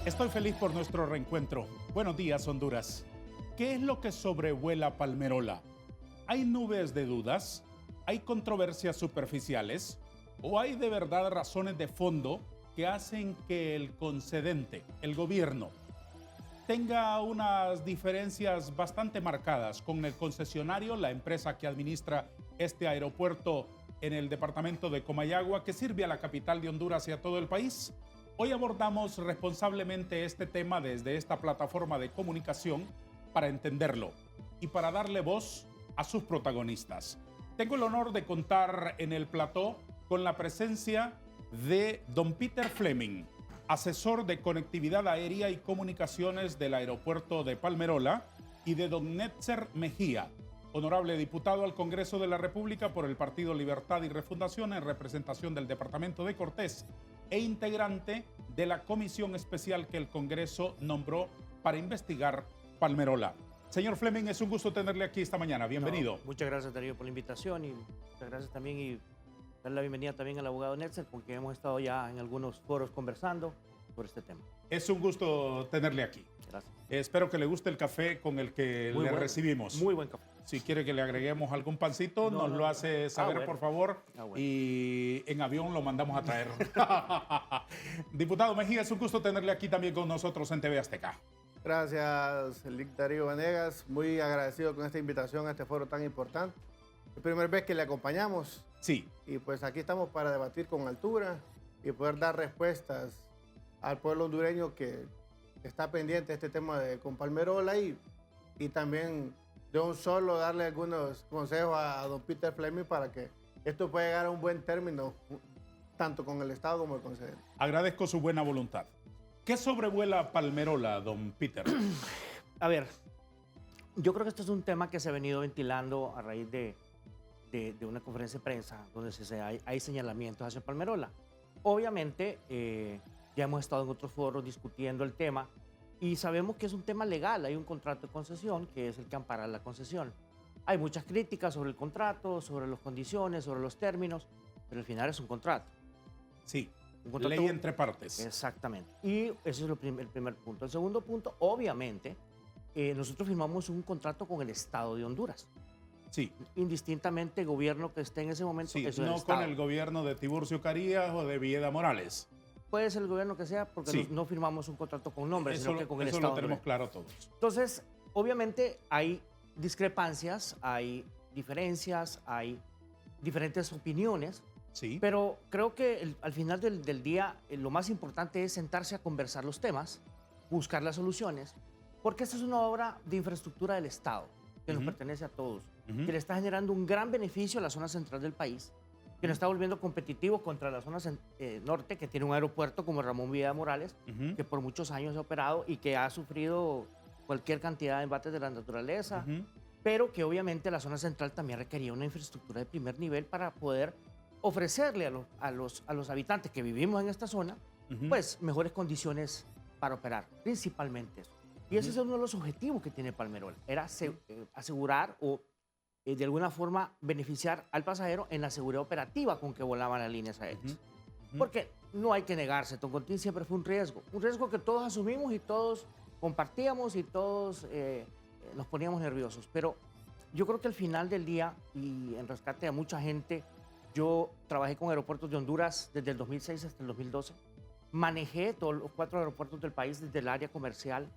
Estoy feliz por nuestro reencuentro. Buenos días, Honduras. ¿Qué es lo que sobrevuela Palmerola? ¿Hay nubes de dudas? ¿Hay controversias superficiales? ¿O hay de verdad razones de fondo que hacen que el concedente, el gobierno, tenga unas diferencias bastante marcadas con el concesionario, la empresa que administra este aeropuerto en el departamento de Comayagua, que sirve a la capital de Honduras y a todo el país? Hoy abordamos responsablemente este tema desde esta plataforma de comunicación para entenderlo y para darle voz a sus protagonistas. Tengo el honor de contar en el plató con la presencia de don Peter Fleming, asesor de conectividad aérea y comunicaciones del aeropuerto de Palmerola, y de don Netzer Mejía, honorable diputado al Congreso de la República por el Partido Libertad y Refundación en representación del departamento de Cortés e integrante de la comisión especial que el Congreso nombró para investigar Palmerola. Señor Fleming, es un gusto tenerle aquí esta mañana. Bienvenido. Muchas gracias, Darío, por la invitación, y muchas gracias también, y darle la bienvenida también al abogado Netzer, porque hemos estado ya en algunos foros conversando sobre este tema. Es un gusto tenerle aquí. Gracias. Espero que le guste el café con el que le recibimos. Muy buen café. Si quiere que le agreguemos algún pancito, nos lo hace saber, bueno. por favor, Bueno. Y en avión lo mandamos a traer. Diputado Mejía, es un gusto tenerle aquí también con nosotros en TV Azteca. Gracias, Darío Vanegas. Muy agradecido con esta invitación a este foro tan importante. Es la primera vez que le acompañamos. Sí. Y pues aquí estamos para debatir con altura y poder dar respuestas al pueblo hondureño que está pendiente de este tema con Palmerola, y también de un solo darle algunos consejos a don Peter Fleming para que esto pueda llegar a un buen término, tanto con el Estado como el concedente. Agradezco su buena voluntad. ¿Qué sobrevuela Palmerola, don Peter? A ver, yo creo que esto es un tema que se ha venido ventilando a raíz de una conferencia de prensa donde hay señalamientos hacia Palmerola. Obviamente, ya hemos estado en otros foros discutiendo el tema y sabemos que es un tema legal. Hay un contrato de concesión que es el que ampara la concesión. Hay muchas críticas sobre el contrato, sobre las condiciones, sobre los términos, pero al final es un contrato. Sí, un contrato, ley entre partes. Exactamente. Y ese es el primer punto. El segundo punto, obviamente, nosotros firmamos un contrato con el Estado de Honduras. Sí. Indistintamente el gobierno que esté en ese momento. Sí, es no con el gobierno de Tiburcio Carías o de Villeda Morales. Puede ser el gobierno que sea, porque sí, no firmamos un contrato con nombre, sino que con el Estado. Estado. Eso lo tenemos claro todos. Entonces, obviamente hay discrepancias, hay diferencias, hay diferentes opiniones. Sí. Pero creo que al final del día lo más importante es sentarse a conversar los temas, buscar las soluciones, porque esta es una obra de infraestructura del Estado que nos pertenece a todos, que le está generando un gran beneficio a la zona central del país, que nos está volviendo competitivo contra la zona norte, que tiene un aeropuerto como Ramón Villeda Morales, que por muchos años ha operado y que ha sufrido cualquier cantidad de embates de la naturaleza, pero que obviamente la zona central también requería una infraestructura de primer nivel para poder ofrecerle a los habitantes que vivimos en esta zona, pues mejores condiciones para operar, principalmente eso. Y ese es uno de los objetivos que tiene Palmerola, era asegurar o de alguna forma beneficiar al pasajero en la seguridad operativa con que volaban las líneas aéreas. Porque no hay que negarse, Toncontín siempre fue un riesgo que todos asumimos y todos compartíamos y todos nos poníamos nerviosos. Pero yo creo que al final del día, y en rescate a mucha gente, yo trabajé con aeropuertos de Honduras desde el 2006 hasta el 2012. Manejé todos los 4 aeropuertos del país desde el área comercial.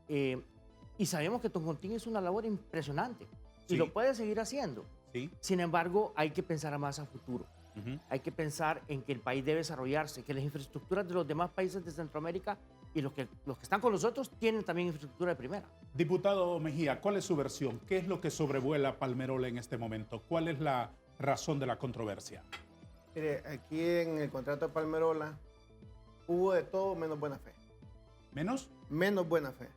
Y sabemos que Toncontín es una labor impresionante. Sí. Y lo puede seguir haciendo. Sí. Sin embargo, hay que pensar más a futuro. Hay que pensar en que el país debe desarrollarse, que las infraestructuras de los demás países de Centroamérica y los que están con nosotros tienen también infraestructura de primera. Diputado Mejía, ¿cuál es su versión? ¿Qué es lo que sobrevuela Palmerola en este momento? ¿Cuál es la razón de la controversia? Mire, aquí en el contrato de Palmerola hubo de todo menos buena fe. ¿Menos? Menos buena fe.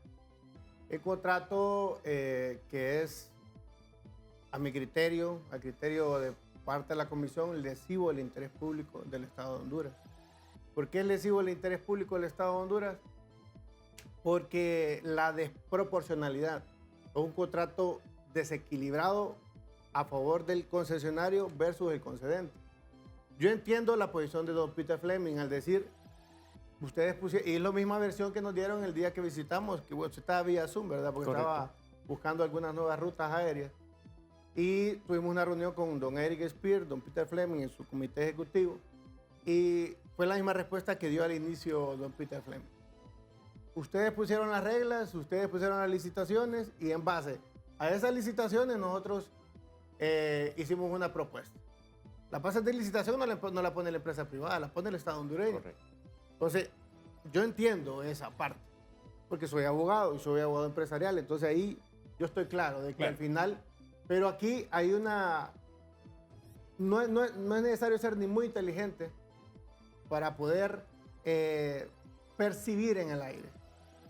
El contrato que es, a mi criterio, al criterio de parte de la comisión, lesivo del interés público del Estado de Honduras. ¿Por qué es lesivo el interés público del Estado de Honduras? Porque la desproporcionalidad es un contrato desequilibrado a favor del concesionario versus el concedente. Yo entiendo la posición de don Peter Fleming al decir ustedes pusieron, y es la misma versión que nos dieron el día que visitamos, que bueno, estaba vía Zoom, ¿verdad? Porque Correcto. estaba buscando algunas nuevas rutas aéreas. Y tuvimos una reunión con don Eric Spear, don Peter Fleming en su comité ejecutivo. Y fue la misma respuesta que dio al inicio don Peter Fleming. Ustedes pusieron las reglas, ustedes pusieron las licitaciones y en base a esas licitaciones nosotros hicimos una propuesta. Las bases de licitación no la pone la empresa privada, la pone el Estado hondureño. Correcto. Entonces, yo entiendo esa parte, porque soy abogado y soy abogado empresarial, entonces ahí yo estoy claro de que Claro. al final, pero aquí hay una, no es necesario ser ni muy inteligente para poder percibir en el aire.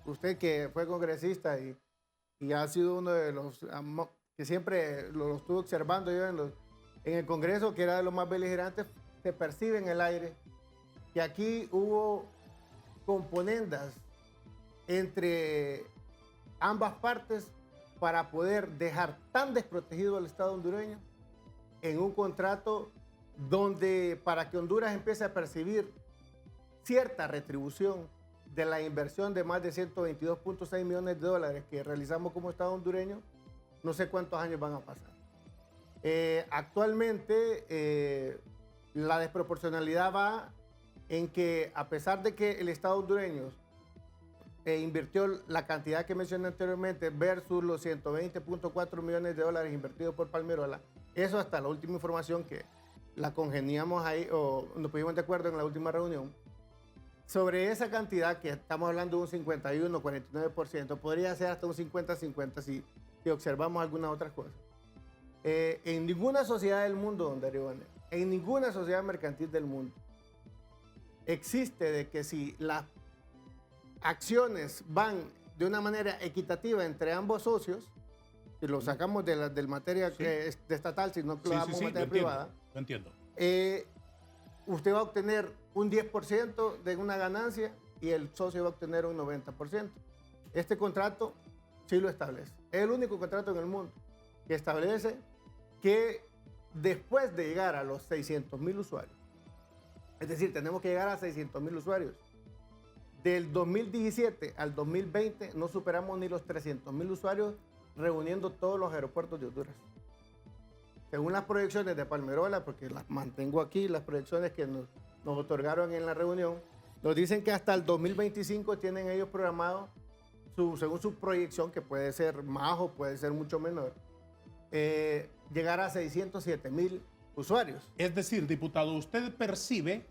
Usted que fue congresista y ha sido uno de los que siempre lo estuve observando yo en el Congreso, que era de los más beligerantes, se percibe en el aire que aquí hubo componendas entre ambas partes para poder dejar tan desprotegido al Estado hondureño en un contrato donde para que Honduras empiece a percibir cierta retribución de la inversión de más de 122.6 millones de dólares que realizamos como Estado hondureño, no sé cuántos años van a pasar. Actualmente la desproporcionalidad va en que a pesar de que el Estado hondureño invirtió la cantidad que mencioné anteriormente versus los 120.4 millones de dólares invertidos por Palmerola, eso hasta la última información que la congeniamos ahí o nos pusimos de acuerdo en la última reunión, sobre esa cantidad que estamos hablando de un 51, 49%, podría ser hasta un 50-50 si observamos algunas otras cosas. En ninguna sociedad del mundo, don Darío Banero, en ninguna sociedad mercantil del mundo, existe de que si las acciones van de una manera equitativa entre ambos socios, si lo sacamos del materia Sí. que es de estatal, si no lo damos lo materia entiendo, privada, lo entiendo. usted va a obtener un 10% de una ganancia y el socio va a obtener un 90%. Este contrato sí lo establece. Es el único contrato en el mundo que establece que después de llegar a los 600,000 usuarios, es decir, tenemos que llegar a 600,000 usuarios, del 2017 al 2020 no superamos ni los 300,000 usuarios reuniendo todos los aeropuertos de Honduras. Según las proyecciones de Palmerola, porque las mantengo aquí, las proyecciones que nos otorgaron en la reunión, nos dicen que hasta el 2025 tienen ellos programado, según su proyección, que puede ser más o puede ser mucho menor, llegar a 607,000 usuarios. Es decir, diputado, usted percibe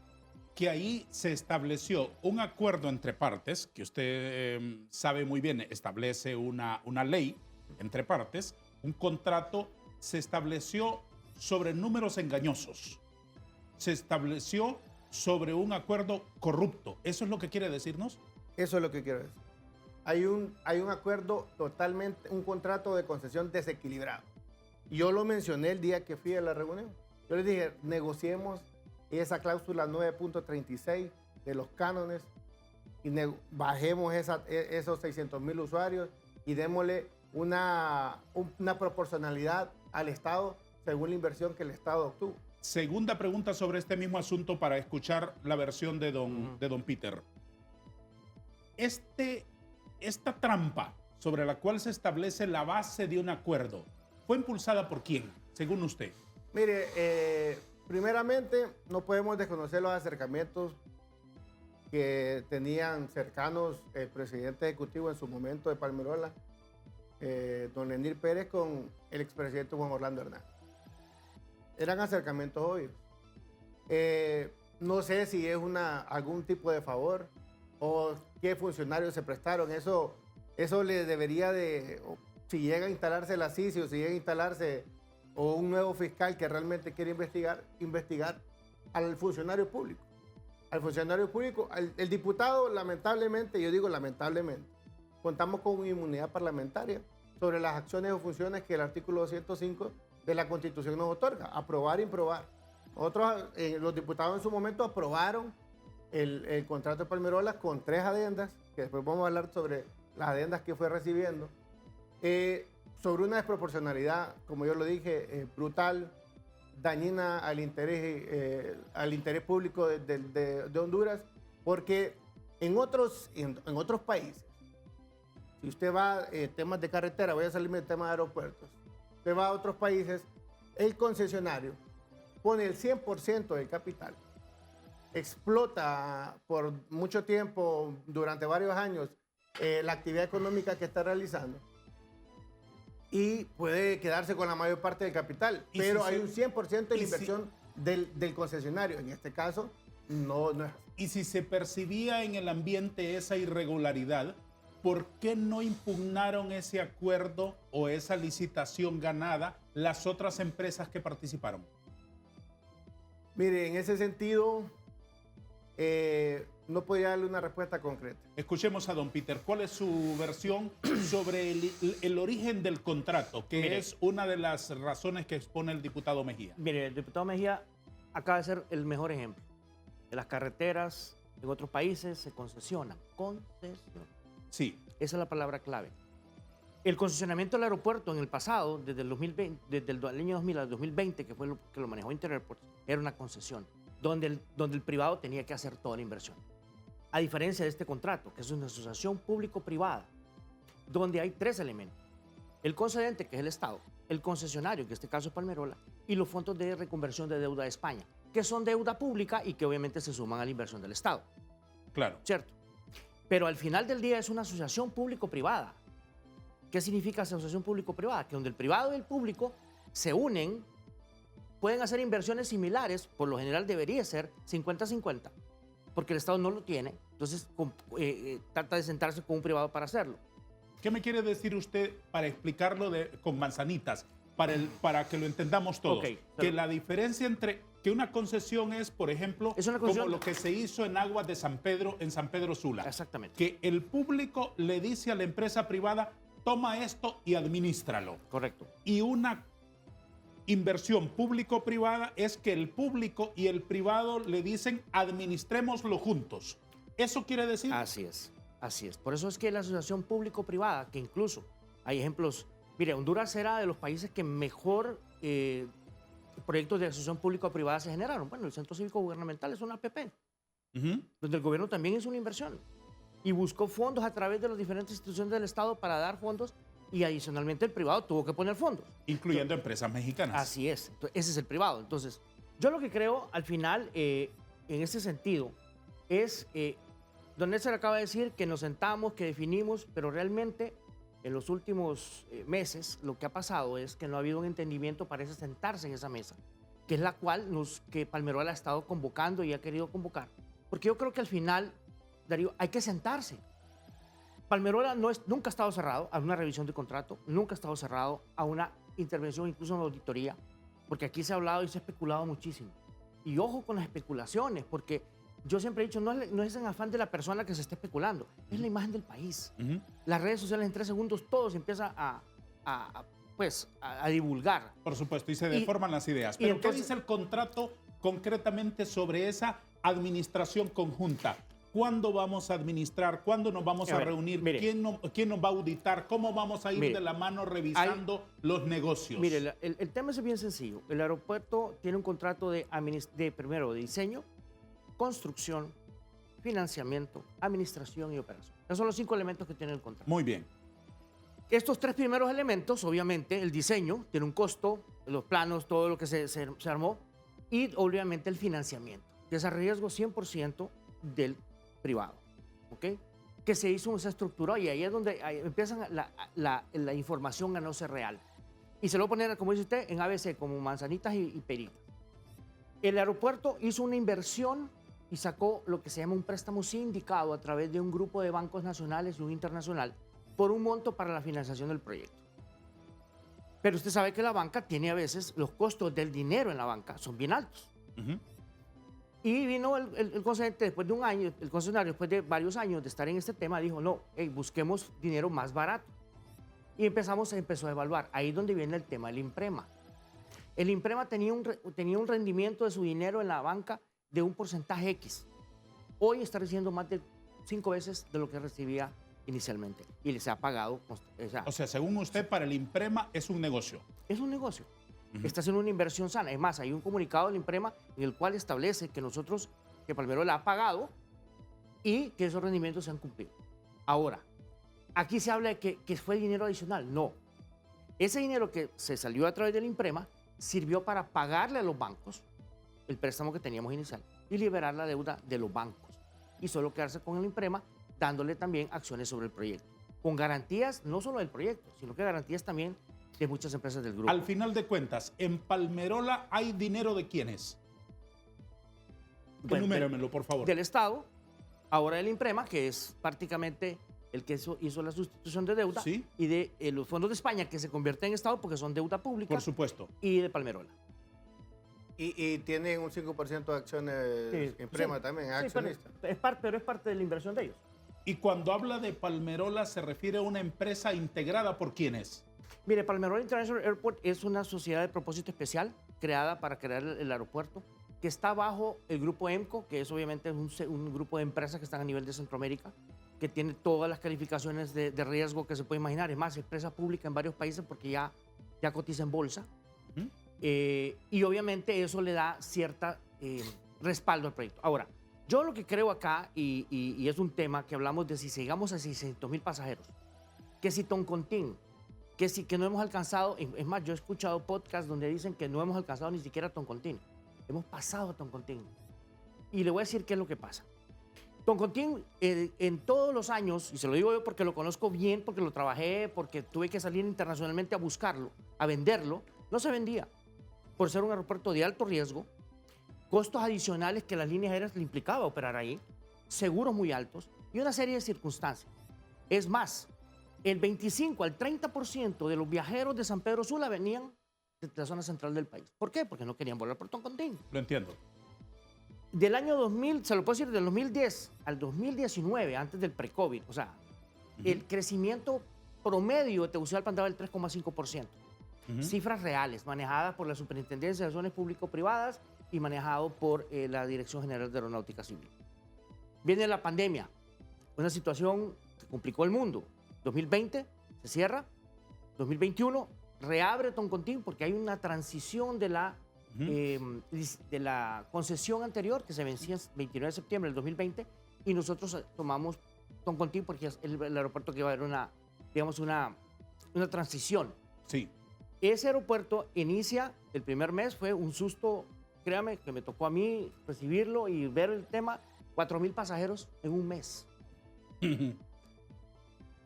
que ahí se estableció un acuerdo entre partes, que usted sabe muy bien, establece una ley entre partes, un contrato, se estableció sobre números engañosos, se estableció sobre un acuerdo corrupto. ¿Eso es lo que quiere decirnos? Eso es lo que quiero decir. Hay un acuerdo totalmente, un contrato de concesión desequilibrado. Yo lo mencioné el día que fui a la reunión. Yo les dije, negociemos esa cláusula 9.36 de los cánones y bajemos esos 600,000 usuarios y démosle una proporcionalidad al Estado según la inversión que el Estado obtuvo. Segunda pregunta sobre este mismo asunto para escuchar la versión de don Peter. Esta trampa sobre la cual se establece la base de un acuerdo, ¿fue impulsada por quién, según usted? Mire, primeramente no podemos desconocer los acercamientos que tenían cercanos el presidente ejecutivo en su momento de Palmerola, don Lenir Pérez, con el expresidente Juan Orlando Hernández. Eran acercamientos obvios. No sé si es algún tipo de favor o qué funcionarios se prestaron. Eso le debería de, si llega a instalarse la CICI o si llega a instalarse o un nuevo fiscal que realmente quiere investigar al funcionario público. Al funcionario público, el diputado, lamentablemente, yo digo lamentablemente, contamos con una inmunidad parlamentaria sobre las acciones o funciones que el artículo 205 de la Constitución nos otorga, aprobar e improbar. Nosotros, los diputados en su momento aprobaron el contrato de Palmerola con 3 adendas, que después vamos a hablar sobre las adendas que fue recibiendo, sobre una desproporcionalidad, como yo lo dije, brutal, dañina al interés público de Honduras, porque En otros países, si usted va temas de carretera, voy a salirme del tema de aeropuertos, usted va a otros países, el concesionario pone el 100% del capital, explota por mucho tiempo, durante varios años, la actividad económica que está realizando y puede quedarse con la mayor parte del capital, pero hay un 100% de la inversión del concesionario. En este caso, no es así. Y si se percibía en el ambiente esa irregularidad, ¿por qué no impugnaron ese acuerdo o esa licitación ganada las otras empresas que participaron? Mire, en ese sentido, no podía darle una respuesta concreta. Escuchemos a don Peter. ¿Cuál es su versión sobre el origen del contrato, que Mire, es una de las razones que expone el diputado Mejía? Mire, el diputado Mejía acaba de ser el mejor ejemplo. En las carreteras en otros países se concesionan. Concesión. Sí. Esa es la palabra clave. El concesionamiento del aeropuerto en el pasado, desde el 2020, desde el año 2000 al 2020, que fue lo que lo manejó Interairports, era una concesión, donde el privado tenía que hacer toda la inversión. A diferencia de este contrato, que es una asociación público-privada, donde hay tres elementos. El concedente, que es el Estado, el concesionario, que en este caso es Palmerola, y los fondos de reconversión de deuda de España, que son deuda pública y que obviamente se suman a la inversión del Estado. Claro. ¿Cierto? Pero al final del día es una asociación público-privada. ¿Qué significa asociación público-privada? Que donde el privado y el público se unen, pueden hacer inversiones similares, por lo general debería ser 50-50, porque el Estado no lo tiene, entonces trata de sentarse con un privado para hacerlo. ¿Qué me quiere decir usted para explicarlo con manzanitas, para que lo entendamos todos? Okay, que la diferencia entre que una concesión es, por ejemplo, es una concesión, como lo que se hizo en aguas de San Pedro, en San Pedro Sula. Exactamente. Que el público le dice a la empresa privada, toma esto y administralo. Correcto. Y una inversión público-privada es que el público y el privado le dicen, administrémoslo juntos. ¿Eso quiere decir? Así es, así es. Por eso es que la asociación público-privada, que incluso hay ejemplos, mire, Honduras era de los países que mejor proyectos de asociación público-privada se generaron. Bueno, el Centro Cívico Gubernamental es una APP, donde el gobierno también hizo una inversión y buscó fondos a través de las diferentes instituciones del Estado para dar fondos y adicionalmente el privado tuvo que poner fondos. Incluyendo empresas mexicanas. Así es, entonces, ese es el privado. Entonces, yo lo que creo al final, en ese sentido, es, don Néstor acaba de decir que nos sentamos, que definimos, pero realmente en los últimos meses lo que ha pasado es que no ha habido un entendimiento para sentarse en esa mesa, que es la cual que Palmerola ha estado convocando y ha querido convocar. Porque yo creo que al final, Darío, hay que sentarse. Palmerola nunca ha estado cerrado a una revisión de contrato, nunca ha estado cerrado a una intervención, incluso en la auditoría, porque aquí se ha hablado y se ha especulado muchísimo. Y ojo con las especulaciones, porque yo siempre he dicho, no es en afán de la persona que se está especulando, es la imagen del país. Las redes sociales en 3 segundos todo se empieza a divulgar. Por supuesto, y se deforman las ideas. Pero entonces, ¿qué dice el contrato concretamente sobre esa administración conjunta? ¿Cuándo vamos a administrar? ¿Cuándo nos vamos a reunir? Mire, ¿Quién nos va a auditar? ¿Cómo vamos a ir de la mano revisando los negocios? Mire, el tema es bien sencillo. El aeropuerto tiene un contrato primero de diseño, construcción, financiamiento, administración y operación. Esos son los 5 elementos que tiene el contrato. Muy bien. Estos 3 primeros elementos, obviamente, el diseño tiene un costo, los planos, todo lo que se armó, y obviamente el financiamiento, que es a riesgo 100% del privado, ¿ok? Que se hizo esa estructura y ahí es donde empiezan la información a no ser real. Y se lo voy a poner, como dice usted, en ABC, como manzanitas y peritas. El aeropuerto hizo una inversión y sacó lo que se llama un préstamo sindicado a través de un grupo de bancos nacionales y un internacional por un monto para la financiación del proyecto. Pero usted sabe que la banca tiene a veces, los costos del dinero en la banca son bien altos. Y vino el concedente después de un año, el concesionario después de varios años de estar en este tema, dijo, no, busquemos dinero más barato. Y empezó a evaluar. Ahí es donde viene el tema del IMPREMA. El IMPREMA tenía un rendimiento de su dinero en la banca de un porcentaje X. Hoy está recibiendo más de 5 veces de lo que recibía inicialmente. Y les ha pagado. O sea, según usted, para el IMPREMA es un negocio. Es un negocio. Está haciendo una inversión sana. Es más, hay un comunicado del IMPREMA en el cual establece que Palmerola ha pagado y que esos rendimientos se han cumplido. Ahora, aquí se habla de que fue dinero adicional. No. Ese dinero que se salió a través del INPREMA sirvió para pagarle a los bancos el préstamo que teníamos inicial y liberar la deuda de los bancos. Y solo quedarse con el INPREMA dándole también acciones sobre el proyecto. Con garantías no solo del proyecto, sino que garantías también de muchas empresas del grupo. Al final de cuentas, en Palmerola hay dinero de quiénes. Bueno, Enuméramelo, por favor. Del Estado, ahora del INPREMA, que es prácticamente el que hizo la sustitución de deuda, ¿Sí? y de los fondos de España, que se convierten en Estado porque son deuda pública. Por supuesto. Y de Palmerola. Y tienen un 5% de acciones INPREMA también, es accionista. Pero es parte de la inversión de ellos. Y cuando habla de Palmerola, ¿se refiere a una empresa integrada por quiénes? Mire, Palmerola International Airport es una sociedad de propósito especial creada para crear el aeropuerto, que está bajo el grupo EMCO, que es obviamente un grupo de empresas que están a nivel de Centroamérica, que tiene todas las calificaciones de riesgo que se puede imaginar. Es más, es empresa pública en varios países porque ya cotiza en bolsa. Y obviamente eso le da cierta respaldo al proyecto. Ahora, yo lo que creo acá, y es un tema que hablamos de si llegamos a 600,000 pasajeros, que si Toncontín, que no hemos alcanzado, es más, yo he escuchado podcasts donde dicen que no hemos alcanzado ni siquiera Toncontín. Hemos pasado a Toncontín. Y le voy a decir qué es lo que pasa. Toncontín, en todos los años, y se lo digo yo porque lo conozco bien, porque lo trabajé, porque tuve que salir internacionalmente a buscarlo, a venderlo, no se vendía por ser un aeropuerto de alto riesgo, costos adicionales que las líneas aéreas le implicaba operar ahí, seguros muy altos y una serie de circunstancias. Es más, el 25 al 30% de los viajeros de San Pedro Sula venían de la zona central del país. ¿Por qué? Porque no querían volar por Toncontín. Lo entiendo. Del año 2000, se lo puedo decir, del 2010 al 2019, antes del pre-COVID, o sea, el crecimiento promedio de Tegucigalpa andaba del 3,5%. Cifras reales, manejadas por la Superintendencia de Relaciones Público-Privadas y manejado por la Dirección General de Aeronáutica Civil. Viene la pandemia, una situación que complicó el mundo. 2020 se cierra, 2021 reabre Toncontín porque hay una transición de la concesión anterior que se vencía el 29 de septiembre del 2020 y nosotros tomamos Toncontín porque es el aeropuerto que va a haber una transición. Sí. Ese aeropuerto inicia, el primer mes fue un susto, créame, que me tocó a mí recibirlo y ver el tema, 4,000 pasajeros en un mes.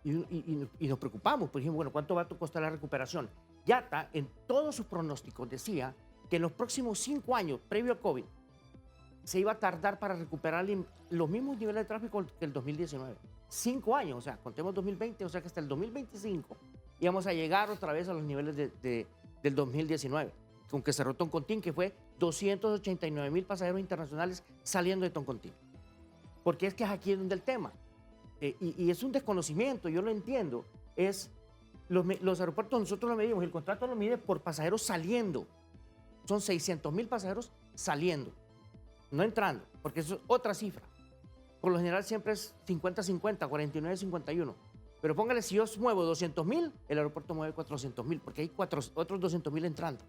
Y nos preocupamos, por ejemplo, bueno, ¿cuánto va a costar la recuperación? YATA, en todos sus pronósticos, decía que en los próximos 5 años, previo al COVID, se iba a tardar para recuperar los mismos niveles de tráfico que el 2019. 5 años, o sea, contemos 2020, o sea que hasta el 2025 íbamos a llegar otra vez a los niveles del 2019, con que cerró Toncontín, que fue 289,000 pasajeros internacionales saliendo de Toncontín. Porque es que es aquí donde el tema. Y es un desconocimiento, yo lo entiendo. Los aeropuertos nosotros lo medimos, el contrato lo mide por pasajeros saliendo. Son 600,000 pasajeros saliendo, no entrando, porque eso es otra cifra. Por lo general siempre es 50-50, 49-51. Pero póngale, si yo muevo 200,000, el aeropuerto mueve 400,000, porque hay otros 200,000 entrando.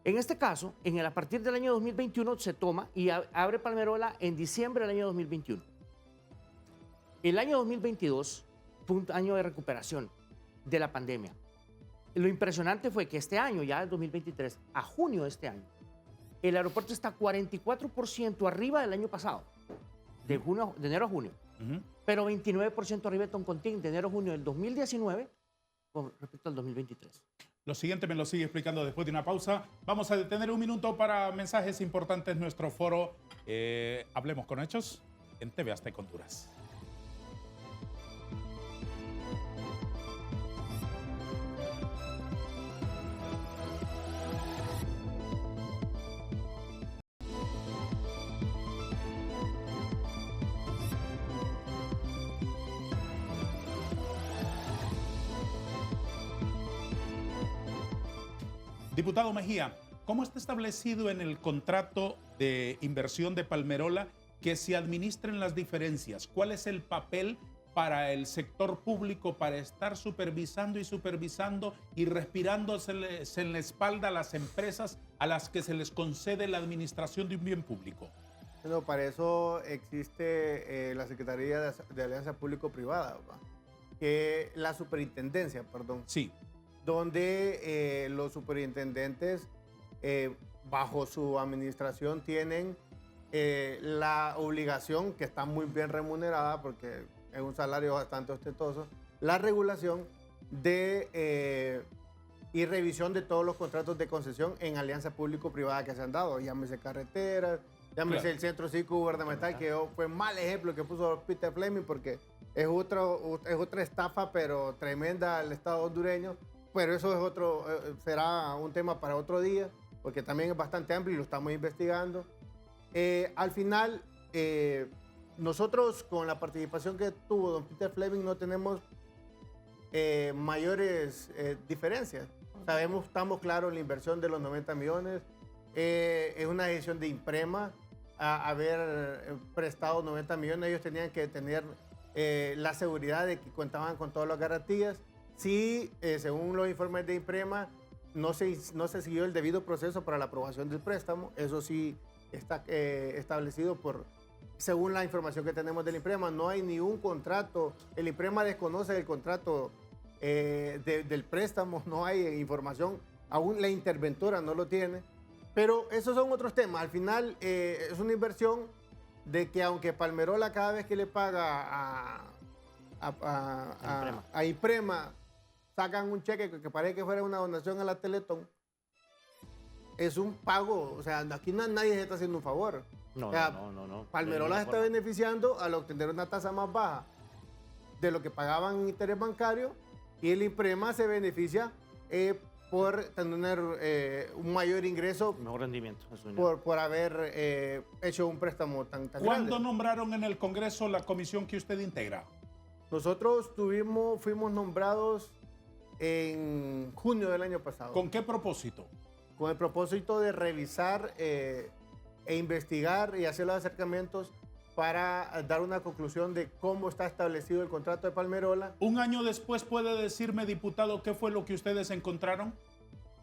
En este caso, a partir del año 2021 se toma y abre Palmerola en diciembre del año 2021. El año 2022 fue un año de recuperación de la pandemia. Lo impresionante fue que este año, ya el 2023, a junio de este año, el aeropuerto está 44% arriba del año pasado, de enero a junio. Pero 29% arriba de Toncontín, de enero a junio del 2019 con respecto al 2023. Lo siguiente me lo sigue explicando después de una pausa. Vamos a detener un minuto para mensajes importantes. Nuestro foro Hablemos con Hechos en TV Azteca Honduras. Diputado Mejía, ¿cómo está establecido en el contrato de inversión de Palmerola que se administren las diferencias? ¿Cuál es el papel para el sector público para estar supervisando y respirándose en la espalda a las empresas a las que se les concede la administración de un bien público? Bueno, para eso existe la Secretaría de Alianza Público-Privada, ¿va? Que la superintendencia, perdón, Sí, donde los superintendentes, bajo su administración, tienen la obligación, que está muy bien remunerada porque es un salario bastante ostentoso, la regulación de y revisión de todos los contratos de concesión en alianza público-privada que se han dado, llámese carreteras, llámese Claro. el centro cívico gubernamental, que fue mal ejemplo que puso Peter Fleming porque es otra estafa, pero tremenda al Estado hondureño. Pero eso es otro, será un tema para otro día, porque también es bastante amplio y lo estamos investigando. Al final, nosotros con la participación que tuvo don Peter Fleming no tenemos mayores diferencias. Sabemos, estamos claros en la inversión de los 90 millones. Es una decisión de Imprema haber prestado 90 millones. Ellos tenían que tener la seguridad de que contaban con todas las garantías. Sí, según los informes de Imprema, no se siguió el debido proceso para la aprobación del préstamo. Eso sí está establecido según la información que tenemos del Imprema. No hay ni un contrato. El Imprema desconoce el contrato del préstamo. No hay información. Aún la interventora no lo tiene. Pero esos son otros temas. Al final es una inversión de que aunque Palmerola cada vez que le paga a Imprema sacan un cheque que parece que fuera una donación a la Teletón, es un pago. O sea, aquí nadie se está haciendo un favor. No, O sea, no. Palmerola se está beneficiando al obtener una tasa más baja de lo que pagaban en interés bancario, y el Imprema se beneficia por tener un mayor ingreso Mejor rendimiento. Eso, por haber hecho un préstamo tan grande. ¿cuándo nombraron en el Congreso la comisión que usted integra? Nosotros fuimos nombrados en junio del año pasado. ¿Con qué propósito? Con el propósito de revisar e investigar y hacer los acercamientos para dar una conclusión de cómo está establecido el contrato de Palmerola. Un año después, ¿puede decirme, diputado, qué fue lo que ustedes encontraron?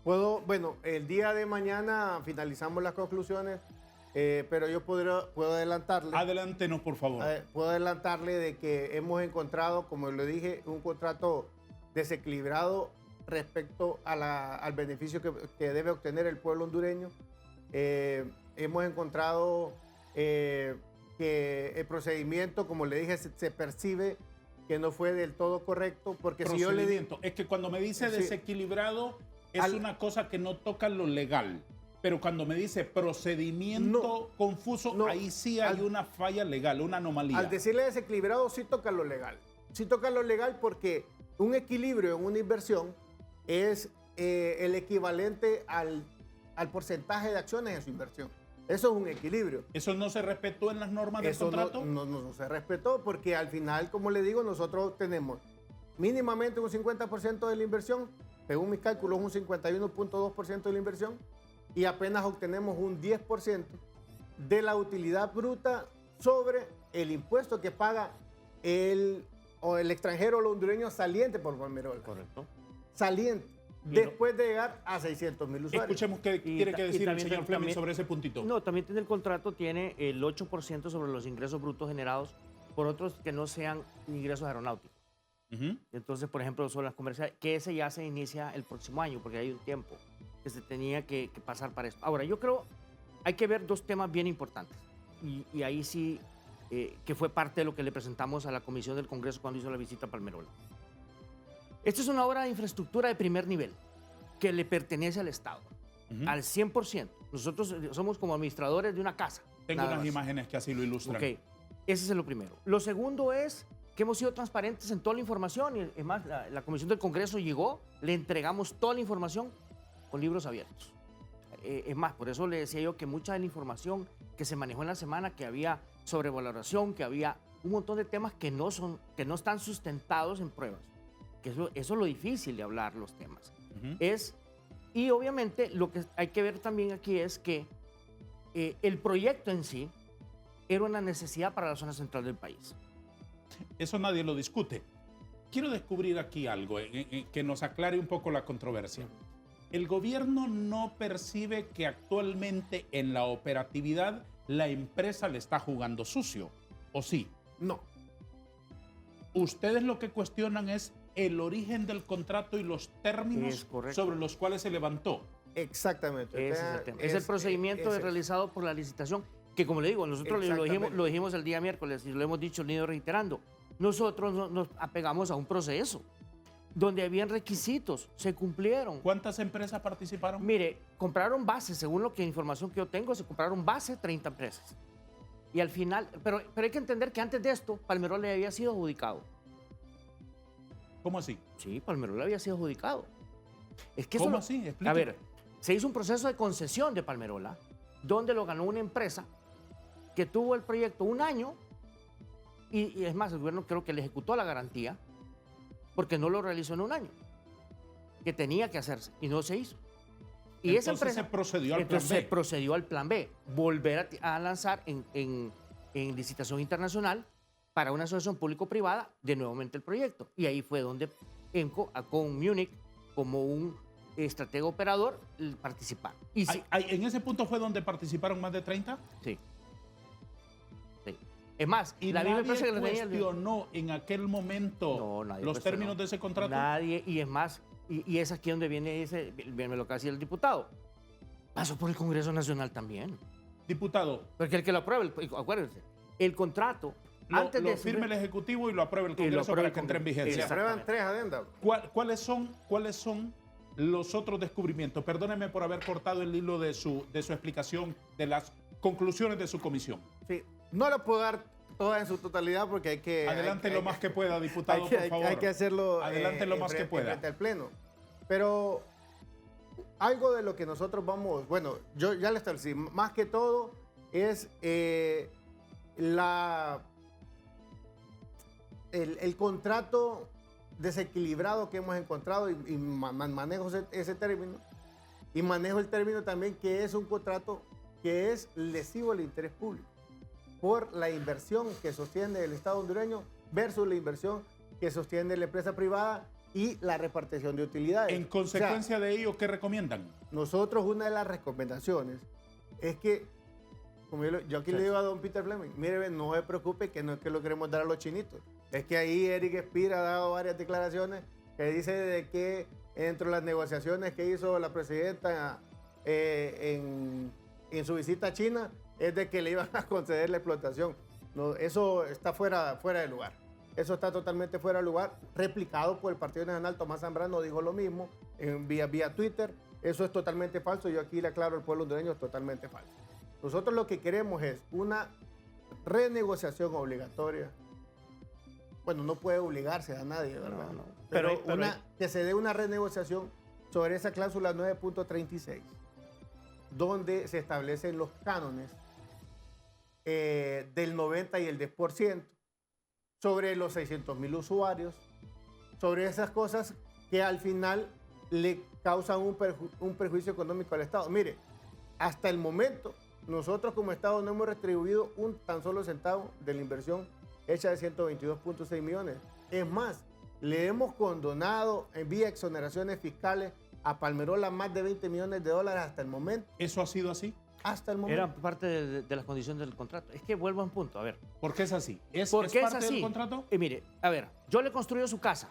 Bueno, el día de mañana finalizamos las conclusiones, pero yo puedo adelantarle. Adelántenos, por favor. Puedo adelantarle de que hemos encontrado, como le dije, un contrato desequilibrado respecto al beneficio que debe obtener el pueblo hondureño. Hemos encontrado que el procedimiento, como le dije, se percibe que no fue del todo correcto, porque si yo le digo... Es que cuando me dice Sí. desequilibrado, es una cosa que no toca lo legal. Pero cuando me dice procedimiento confuso, no, ahí sí hay una falla legal, una anomalía. Al decirle desequilibrado, sí toca lo legal. Sí toca lo legal porque un equilibrio en una inversión es el equivalente al porcentaje de acciones en su inversión. Eso es un equilibrio. ¿Eso no se respetó en las normas del Eso contrato? no se respetó porque al final, como le digo, nosotros tenemos mínimamente un 50% de la inversión, según mis cálculos un 51.2% de la inversión, y apenas obtenemos un 10% de la utilidad bruta sobre el impuesto que paga el extranjero o el hondureño saliente por Palmerola. correcto. Saliente. Después de llegar a 600,000 usuarios. Escuchemos qué tiene que decir el también- señor Fleming también- sobre ese puntito. No, también tiene el contrato, tiene el 8% sobre los ingresos brutos generados por otros que no sean ingresos aeronáuticos. Ujú. Entonces, por ejemplo, son las comerciales, que ese ya se inicia el próximo año, porque hay un tiempo que se tenía que pasar para esto. Ahora, yo creo, hay que ver dos temas bien importantes. Y ahí sí, que fue parte de lo que le presentamos a la Comisión del Congreso cuando hizo la visita a Palmerola. Esta es una obra de infraestructura de primer nivel que le pertenece al Estado, Ujú. al 100%. Nosotros somos como administradores de una casa. Tengo nada unas más. imágenes que así lo ilustran. Ok, ese es lo primero. Lo segundo es que hemos sido transparentes en toda la información. Y es más, la Comisión del Congreso llegó, le entregamos toda la información con libros abiertos. Es más, por eso le decía yo que mucha de la información que se manejó en la semana, que había sobrevaloración, que había un montón de temas que no están sustentados en pruebas. Que eso es lo difícil de hablar los temas. Ujú. Y obviamente lo que hay que ver también aquí es que el proyecto en sí era una necesidad para la zona central del país. Eso nadie lo discute. Quiero descubrir aquí algo que nos aclare un poco la controversia. El gobierno no percibe que actualmente en la operatividad la empresa le está jugando sucio, ¿o sí? No. Ustedes lo que cuestionan es el origen del contrato y los términos sobre los cuales se levantó. Exactamente. Ese es el tema. Es el procedimiento realizado por la licitación, que como le digo, nosotros lo dijimos el día miércoles y lo hemos dicho, lo he ido reiterando. Nosotros nos apegamos a un proceso donde habían requisitos, se cumplieron. ¿Cuántas empresas participaron? Mire, compraron base, según lo que información que yo tengo, se compraron base 30 empresas. Y al final, pero hay que entender que antes de esto, Palmerola había sido adjudicado. ¿Cómo así? Sí, Palmerola había sido adjudicado. Es que ¿Cómo así? Explíqueme. A ver, se hizo un proceso de concesión de Palmerola, donde lo ganó una empresa que tuvo el proyecto un año, y es más, el gobierno creo que le ejecutó la garantía, porque no lo realizó en un año, que tenía que hacerse, y no se hizo. Y entonces esa empresa, se procedió al plan B. se procedió al plan B, volver a lanzar en licitación internacional para una asociación público-privada de nuevamente el proyecto. Y ahí fue donde ENCO, con Múnich, como un estratega operador, participaron. Y sí, ¿En ese punto fue donde participaron más de 30? Sí. Sí. Es más, ¿Y la misma nadie empresa que lo tenía... cuestionó en aquel momento nadie los cuestionó. términos de ese contrato? Nadie, y es más, y es aquí donde viene lo que decía el diputado. Pasó por el Congreso Nacional también. Diputado. Porque el que lo apruebe, acuérdense, el contrato... Lo firme el Ejecutivo y lo apruebe el Congreso para que entre en vigencia. Y se aprueban 3 adendas. ¿Cuáles son los otros descubrimientos? Perdóneme por haber cortado el hilo de su explicación de las conclusiones de su comisión. Sí, no lo puedo dar toda en su totalidad porque hay que... Adelante lo más que pueda, diputado, por favor. Hay que hacerlo... Adelante lo más que pueda. Frente al Pleno. Pero algo de lo que nosotros vamos... Bueno, yo ya le establecí. Más que todo es el contrato desequilibrado que hemos encontrado y manejo ese término. Y manejo el término también que es un contrato que es lesivo al interés público por la inversión que sostiene el Estado hondureño versus la inversión que sostiene la empresa privada y la repartición de utilidades. En consecuencia de ello, ¿qué recomiendan? Nosotros una de las recomendaciones es que, como yo aquí le digo a don Peter Fleming, mire, no se preocupe que no es que lo queremos dar a los chinitos. Es que ahí Eric Espira ha dado varias declaraciones que dice de que entre las negociaciones que hizo la presidenta en su visita a China es de que le iban a conceder la explotación. No, eso está fuera de lugar. Eso está totalmente fuera de lugar. Replicado por el Partido Nacional, Tomás Zambrano dijo lo mismo vía Twitter. Eso es totalmente falso. Yo aquí le aclaro al pueblo hondureño, es totalmente falso. Nosotros lo que queremos es una renegociación obligatoria. Bueno, no puede obligarse a nadie, ¿verdad? No. Pero que se dé una renegociación sobre esa cláusula 9.36, donde se establecen los cánones del 90 y el 10%, sobre los 600,000 usuarios, sobre esas cosas que al final le causan un perjuicio económico al Estado. Mire, hasta el momento, nosotros como Estado no hemos retribuido un tan solo centavo de la inversión hecha de 122.6 millones. Es más, le hemos condonado en vía exoneraciones fiscales a Palmerola más de 20 millones de dólares hasta el momento. ¿Eso ha sido así? Hasta el momento. Era parte de las condiciones del contrato. Es que vuelvo a un punto, a ver. ¿Por qué es así? ¿Es parte del contrato? Mire, a ver, yo le construyo su casa,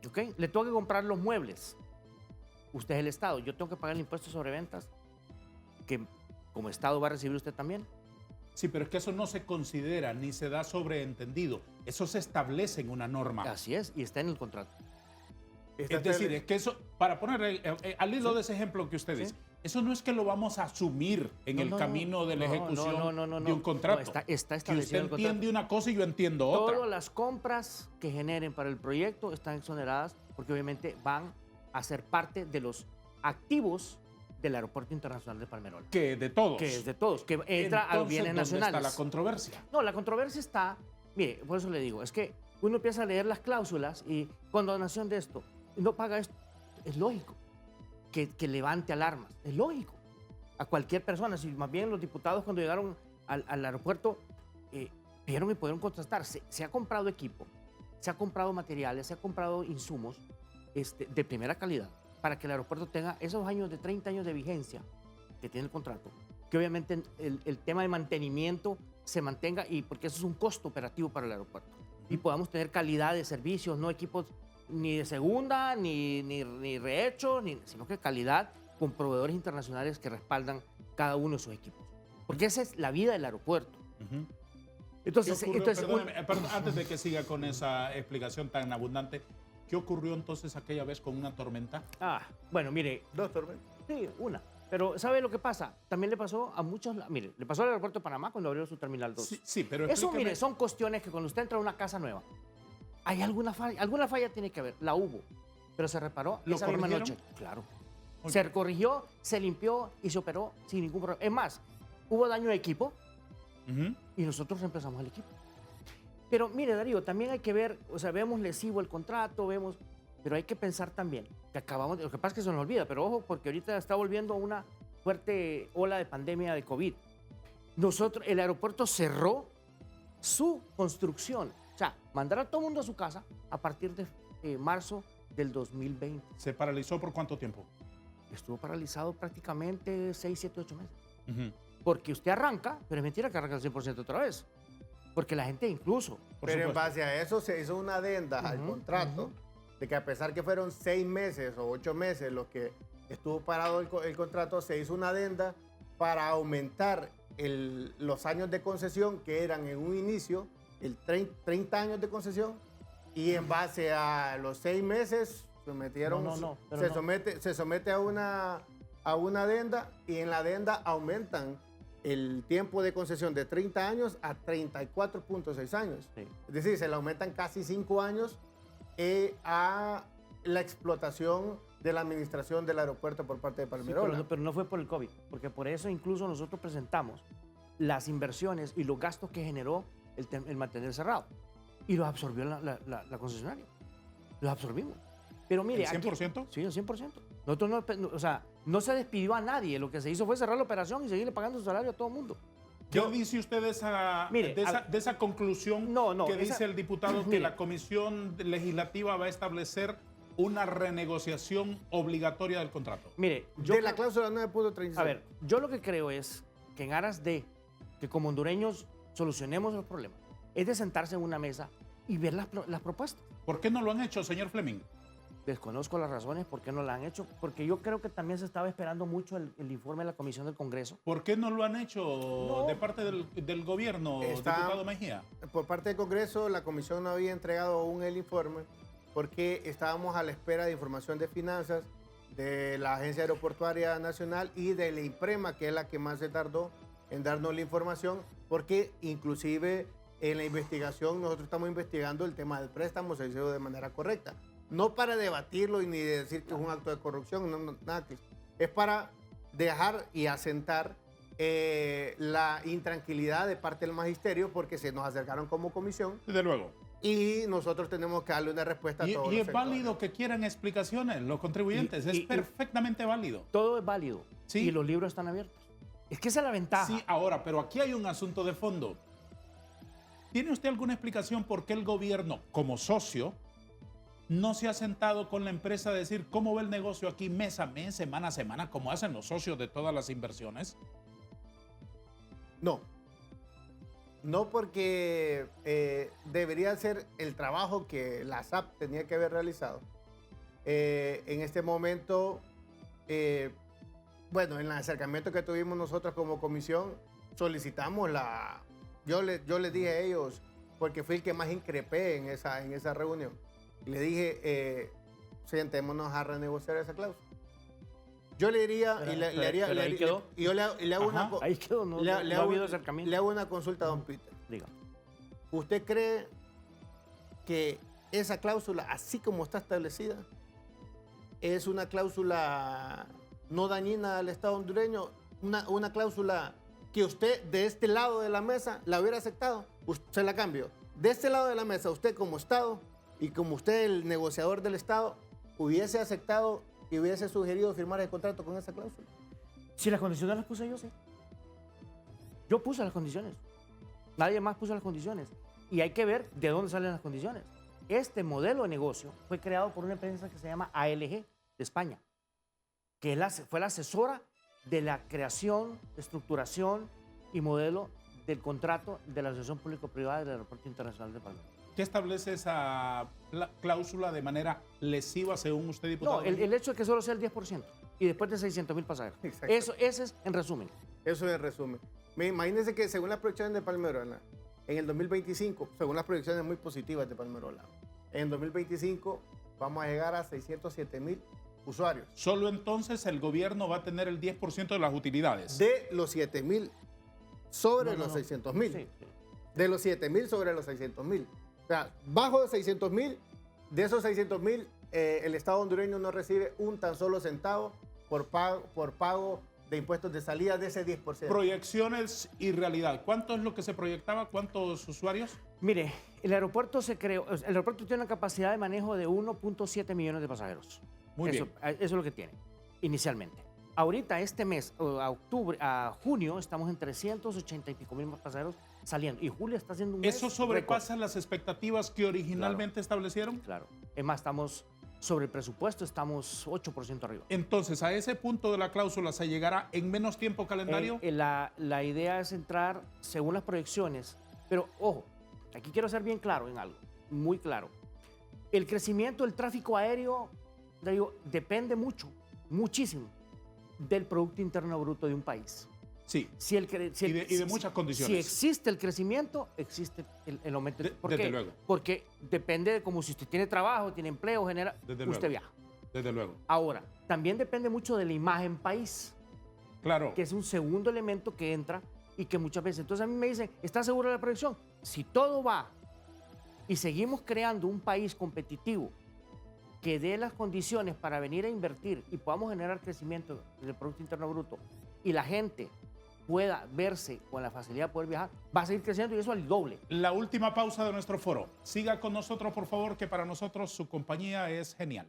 ¿ok? Le tengo que comprar los muebles. Usted es el Estado, yo tengo que pagar el impuesto sobre ventas, que como Estado va a recibir usted también. Sí, pero es que eso no se considera ni se da sobreentendido. Eso se establece en una norma. Así es, y está en el contrato. Es decir, es que eso, para poner al hilo de ese ejemplo que usted dice, eso no es que lo vamos a asumir en el camino de la ejecución de un contrato. Está establecido que usted en el contrato. entiende una cosa y yo entiendo otra. Todas las compras que generen para el proyecto están exoneradas porque obviamente van a ser parte de los activos del Aeropuerto Internacional de Palmerola. Que de todos. Que es de todos, que entra a los bienes nacionales. ¿Dónde está la controversia? No, la controversia está, mire, por eso le digo, es que uno empieza a leer las cláusulas y condonación de esto, no paga esto, es lógico que levante alarmas, es lógico. A cualquier persona, si más bien los diputados cuando llegaron al aeropuerto vieron y pudieron contrastar, se ha comprado equipo, se ha comprado materiales, se ha comprado insumos de primera calidad para que el aeropuerto tenga esos años de 30 años de vigencia que tiene el contrato, que obviamente el tema de mantenimiento se mantenga, y porque eso es un costo operativo para el aeropuerto. Y podamos tener calidad de servicios, no equipos ni de segunda, ni rehecho, sino que calidad con proveedores internacionales que respaldan cada uno de sus equipos. Porque esa es la vida del aeropuerto. Entonces, perdóneme, antes de que siga con esa explicación tan abundante, ¿qué ocurrió entonces aquella vez con una tormenta? Bueno, mire. 2 tormentas. Sí, una. Pero ¿sabe lo que pasa? También le pasó a muchos, mire, le pasó al aeropuerto de Panamá cuando abrió su Terminal 2. Sí, pero eso, explíqueme. mire, son cuestiones que cuando usted entra a una casa nueva, hay alguna falla tiene que haber, la hubo, pero se reparó esa misma noche. Claro. Se corrigió, se limpió y se operó sin ningún problema. Es más, hubo daño de equipo y nosotros reemplazamos el equipo. Pero mire, Darío, también hay que ver, o sea, vemos lesivo el contrato, pero hay que pensar también que acabamos, lo que pasa es que se nos olvida, pero ojo, porque ahorita está volviendo una fuerte ola de pandemia de COVID. El aeropuerto cerró su construcción, o sea, mandar a todo el mundo a su casa a partir de marzo del 2020. ¿Se paralizó por cuánto tiempo? Estuvo paralizado prácticamente 6, 7, 8 meses. Porque usted arranca, pero es mentira que arranca al 100% otra vez. Porque la gente incluso... Pero en base a eso se hizo una adenda al contrato de que a pesar que fueron 6 meses o 8 meses los que estuvo parado el contrato, se hizo una adenda para aumentar los años de concesión que eran en un inicio, 30 años de concesión, y en base a los 6 meses se somete a una adenda, y en la adenda aumentan el tiempo de concesión de 30 años a 34.6 años. Sí. Es decir, se le aumentan casi 5 años a la explotación de la administración del aeropuerto por parte de Palmerola. Sí, pero no fue por el COVID, porque por eso incluso nosotros presentamos las inversiones y los gastos que generó el mantener cerrado. Y los absorbió la concesionaria. Los absorbimos. Pero mire, ¿El 100%? Aquí, sí, el 100%. Nosotros no se despidió a nadie. Lo que se hizo fue cerrar la operación y seguirle pagando su salario a todo el mundo. ¿Qué dice usted de esa conclusión que dice el diputado que la Comisión Legislativa va a establecer una renegociación obligatoria del contrato? Mire, de la cláusula 9.36. A ver, yo lo que creo es que en aras de que como hondureños solucionemos los problemas, es de sentarse en una mesa y ver las propuestas. ¿Por qué no lo han hecho, señor Fleming? Desconozco las razones por qué no la han hecho, porque yo creo que también se estaba esperando mucho el informe de la Comisión del Congreso. ¿Por qué no lo han hecho de parte del gobierno, diputado Mejía? Por parte del Congreso, la Comisión no había entregado aún el informe porque estábamos a la espera de información de finanzas de la Agencia Aeroportuaria Nacional y de la IMPREMA, que es la que más se tardó en darnos la información, porque inclusive en la investigación, nosotros estamos investigando el tema del préstamo, se hizo de manera correcta. No para debatirlo y ni decir que es un acto de corrupción, nada que es para dejar y asentar la intranquilidad de parte del magisterio, porque se nos acercaron como comisión. Desde luego. Y nosotros tenemos que darle una respuesta a todos. Y es válido que quieran explicaciones los contribuyentes, es perfectamente válido. Todo es válido. ¿Sí? Y los libros están abiertos. Es que esa es la ventaja. Sí, ahora, pero aquí hay un asunto de fondo. ¿Tiene usted alguna explicación por qué el gobierno, como socio, no se ha sentado con la empresa a decir cómo va el negocio aquí mes a mes, semana a semana, como hacen los socios de todas las inversiones? No. No, porque debería ser el trabajo que la SAP tenía que haber realizado. En este momento, bueno, en el acercamiento que tuvimos nosotros como comisión, solicitamos yo les dije a ellos, porque fui el que más increpé en esa reunión, y le dije, sentémonos a renegociar esa cláusula. Yo le diría, Ahí quedó, no ha habido acercamiento. Le hago una consulta a don Peter. Diga. ¿Usted cree que esa cláusula, así como está establecida, es una cláusula no dañina al Estado hondureño? Una cláusula que usted de este lado de la mesa la hubiera aceptado. Se la cambio. De este lado de la mesa, usted como Estado y como usted el negociador del Estado, hubiese aceptado y hubiese sugerido firmar el contrato con esa cláusula. Si las condiciones las puse yo, sí. Yo puse las condiciones. Nadie más puso las condiciones. Y hay que ver de dónde salen las condiciones. Este modelo de negocio fue creado por una empresa que se llama ALG de España, que fue la asesora de la creación, estructuración y modelo del contrato de la Asociación Público-Privada del Aeropuerto Internacional de Palmero. ¿Qué establece esa cláusula de manera lesiva según usted, diputado? No, el hecho de que solo sea el 10% y después de 600,000 pasajeros. Exacto. Ese es en resumen. Eso en resumen. Imagínense que según las proyecciones de Palmerola, en el 2025, según las proyecciones muy positivas de Palmerola, en el 2025 vamos a llegar a 607,000 usuarios. Solo entonces el gobierno va a tener el 10% de las utilidades. De los 7,000 sobre los 600,000. Sí, sí. De los 7,000 sobre los 600,000. O sea, bajo de 600,000, de esos 600,000, el Estado hondureño no recibe un tan solo centavo por pago de impuestos de salida de ese 10%. Proyecciones y realidad. ¿Cuánto es lo que se proyectaba? ¿Cuántos usuarios? Mire, el aeropuerto el aeropuerto tiene una capacidad de manejo de 1.7 millones de pasajeros. Muy bien. Eso es lo que tiene, inicialmente. Ahorita, este mes, a junio, estamos en 380 y pico mil más pasajeros saliendo. Y julio está haciendo un mes ¿Eso sobrepasa las expectativas que originalmente establecieron? Claro. Es más, estamos sobre el presupuesto, estamos 8% arriba. Entonces, a ese punto de la cláusula se llegará en menos tiempo calendario. La idea es entrar según las proyecciones, pero ojo, aquí quiero ser bien claro en algo, muy claro. El crecimiento del tráfico aéreo, le digo, depende mucho, muchísimo, del Producto Interno Bruto de un país. Sí. Y de muchas condiciones. Si existe el crecimiento, existe el aumento. ¿Por desde qué? luego. Porque depende de como si usted tiene trabajo, tiene empleo, genera, Desde usted luego. viaja. Desde luego. Ahora, también depende mucho de la imagen país, Claro. que es un segundo elemento que entra y que muchas veces. Entonces a mí me dicen, ¿está seguro de la proyección? Si todo va y seguimos creando un país competitivo que dé las condiciones para venir a invertir y podamos generar crecimiento del Producto Interno Bruto y la gente pueda verse con la facilidad de poder viajar, va a seguir creciendo y eso al doble. La última pausa de nuestro foro. Siga con nosotros, por favor, que para nosotros su compañía es genial.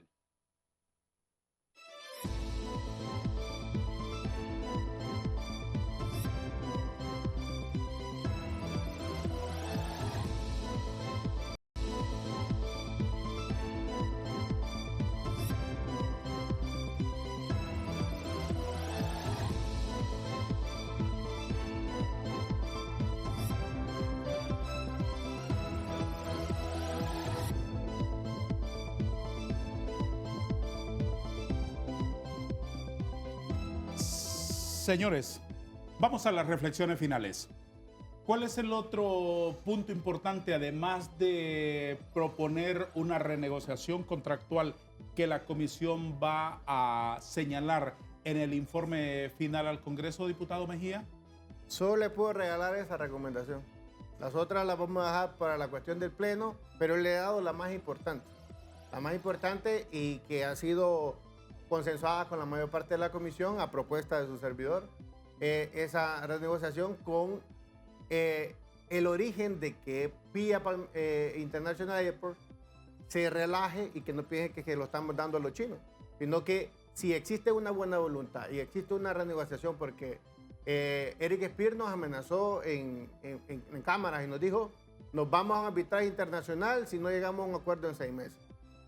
Señores, vamos a las reflexiones finales. ¿Cuál es el otro punto importante, además de proponer una renegociación contractual que la Comisión va a señalar en el informe final al Congreso, diputado Mejía? Solo le puedo regalar esa recomendación. Las otras las vamos a dejar para la cuestión del Pleno, pero le he dado la más importante. La más importante y que ha sido consensuada con la mayor parte de la Comisión a propuesta de su servidor, esa renegociación con el origen de que PIA International Airport se relaje y que no piensen que lo estamos dando a los chinos, sino que si existe una buena voluntad y existe una renegociación, porque Eric Speer nos amenazó en cámaras y nos dijo, nos vamos a un arbitraje internacional si no llegamos a un acuerdo en 6 meses.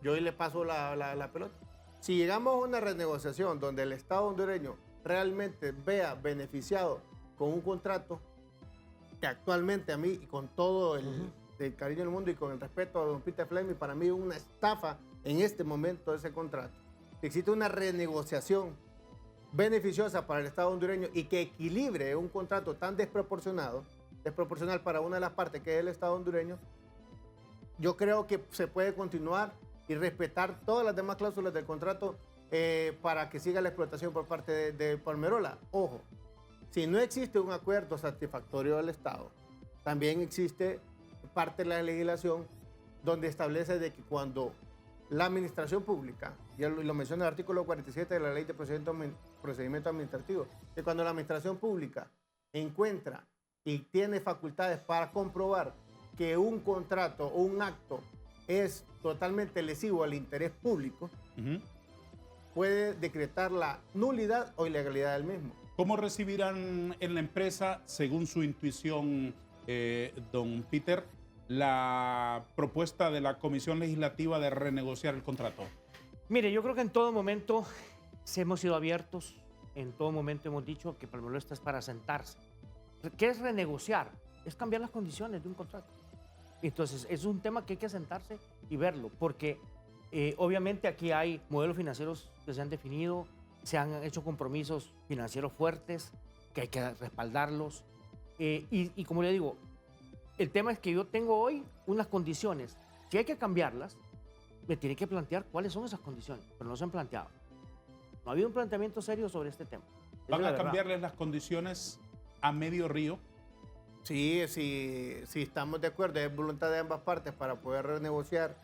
Yo hoy le paso la pelota. Si llegamos a una renegociación donde el Estado hondureño realmente vea beneficiado con un contrato que actualmente a mí, y con todo el cariño del mundo y con el respeto a don Peter Fleming, para mí es una estafa en este momento ese contrato. Si existe una renegociación beneficiosa para el Estado hondureño y que equilibre un contrato tan desproporcional para una de las partes que es el Estado hondureño, yo creo que se puede continuar y respetar todas las demás cláusulas del contrato para que siga la explotación por parte de Palmerola. Ojo, si no existe un acuerdo satisfactorio del Estado, también existe parte de la legislación donde establece de que cuando la administración pública, ya lo menciona el artículo 47 de la Ley de Procedimiento Administrativo, que cuando la administración pública encuentra y tiene facultades para comprobar que un contrato o un acto es totalmente lesivo al interés público, puede decretar la nulidad o ilegalidad del mismo. ¿Cómo recibirán en la empresa, según su intuición, don Peter, la propuesta de la Comisión Legislativa de renegociar el contrato? Mire, yo creo que en todo momento hemos sido abiertos en todo momento hemos dicho que Palmerola está es para sentarse. ¿Qué es renegociar? Es cambiar las condiciones de un contrato. Entonces, es un tema que hay que sentarse y verlo, porque obviamente aquí hay modelos financieros que se han definido, se han hecho compromisos financieros fuertes, que hay que respaldarlos. Y como le digo, el tema es que yo tengo hoy unas condiciones. Si hay que cambiarlas, me tiene que plantear cuáles son esas condiciones, pero no se han planteado. No ha habido un planteamiento serio sobre este tema. ¿Van a cambiarles las condiciones a Medio Río? Sí, sí, estamos de acuerdo, es voluntad de ambas partes para poder renegociar.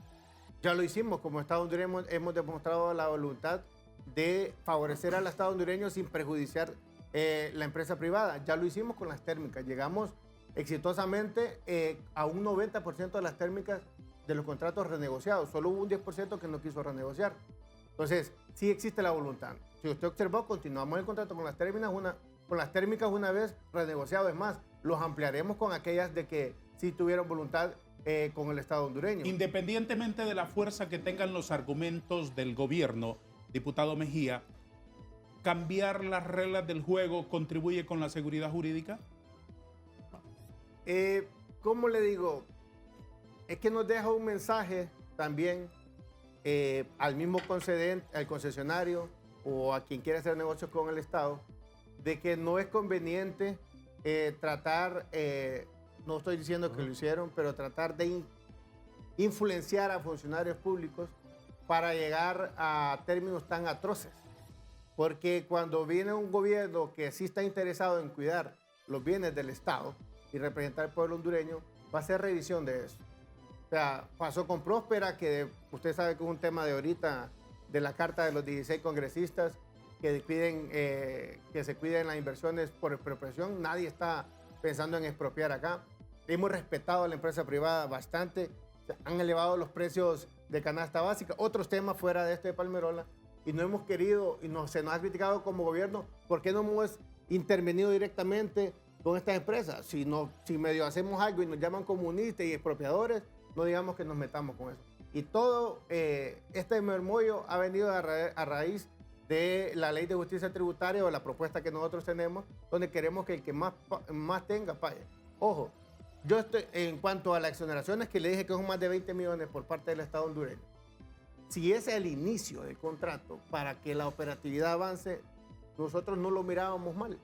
Ya lo hicimos, como Estado hondureño hemos demostrado la voluntad de favorecer al Estado hondureño sin perjudiciar la empresa privada. Ya lo hicimos con las térmicas, llegamos exitosamente a un 90% de las térmicas de los contratos renegociados. Solo hubo un 10% que no quiso renegociar. Entonces, sí existe la voluntad. Si usted observó, continuamos el contrato con las térmicas una vez renegociado. Es más, los ampliaremos con aquellas de que sí tuvieron voluntad con el Estado hondureño. Independientemente de la fuerza que tengan los argumentos del gobierno, diputado Mejía, ¿cambiar las reglas del juego contribuye con la seguridad jurídica? ¿Cómo le digo? Es que nos deja un mensaje también al mismo concedente, al concesionario o a quien quiera hacer negocios con el Estado, de que no es conveniente tratar, no estoy diciendo que lo hicieron, pero tratar de influenciar a funcionarios públicos para llegar a términos tan atroces. Porque cuando viene un gobierno que sí está interesado en cuidar los bienes del Estado y representar al pueblo hondureño, va a hacer revisión de eso. O sea, pasó con Próspera, que usted sabe que es un tema de ahorita, de la carta de los 16 congresistas que piden que se cuiden las inversiones por expropiación. Nadie está pensando en expropiar acá. Hemos respetado a la empresa privada bastante. Han elevado los precios de canasta básica. Otros temas fuera de este de Palmerola. Y no hemos querido, y se nos ha criticado como gobierno, ¿por qué no hemos intervenido directamente con estas empresas? Si medio hacemos algo y nos llaman comunistas y expropiadores, no digamos que nos metamos con eso. Y todo este mermollo ha venido a raíz de la ley de justicia tributaria o la propuesta que nosotros tenemos, donde queremos que el que más tenga pague. Ojo, yo estoy en cuanto a las exoneraciones que le dije que son más de 20 millones por parte del Estado hondureño. Si ese es el inicio del contrato para que la operatividad avance, nosotros no lo mirábamos mal.